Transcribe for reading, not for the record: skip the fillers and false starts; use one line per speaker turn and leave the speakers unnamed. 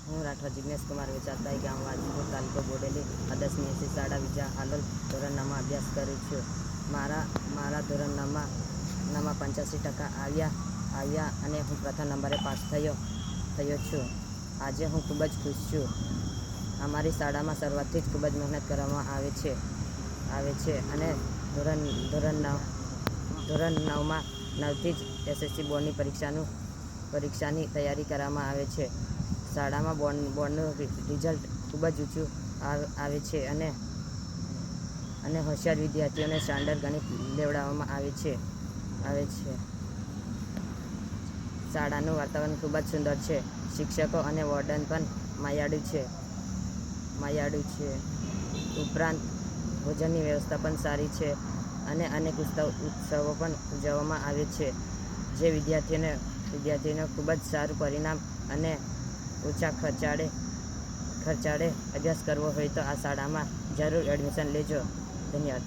હું રાઠવા જિગ્નેશ કુમાર વેચાતાઈ ગામ વાજપુર તાલુકો બોડેલી આદર્શની એસી શાળા વિજા હાલોલ ધોરણ 9માં અભ્યાસ કરું છું. મારા ધોરણ 9માં 85% આવ્યા અને હું પ્રથમ નંબરે પાસ થયો છું. આજે હું ખૂબ જ ખુશ છું. અમારી શાળામાં શરૂઆતથી જ ખૂબ જ મહેનત કરવામાં આવે છે અને ધોરણ 9માં 9થી જ SSC બોર્ડની પરીક્ષાની તૈયારી કરવામાં આવે છે. શાળામાં બોર્ડનું રિઝલ્ટ ખૂબ જ ઊંચું આવે છે અને હોશિયાર વિદ્યાર્થીઓને સ્ટાન્ડર્ડ ગણિત લેવડાવવામાં આવે છે. શાળાનું વાતાવરણ ખૂબ જ સુંદર છે. શિક્ષકો અને વોર્ડન પણ માયાળુ છે. ઉપરાંત ભોજનની વ્યવસ્થા પણ સારી છે અને અનેક ઉત્સવો પણ ઉજવવામાં આવે છે. જે વિદ્યાર્થીઓને ખૂબ જ સારું પરિણામ અને ઓછા ખર્ચાળે અભ્યાસ કરવો હોય તો આ શાળામાં જરૂર એડમિશન લેજો. ધન્યવાદ.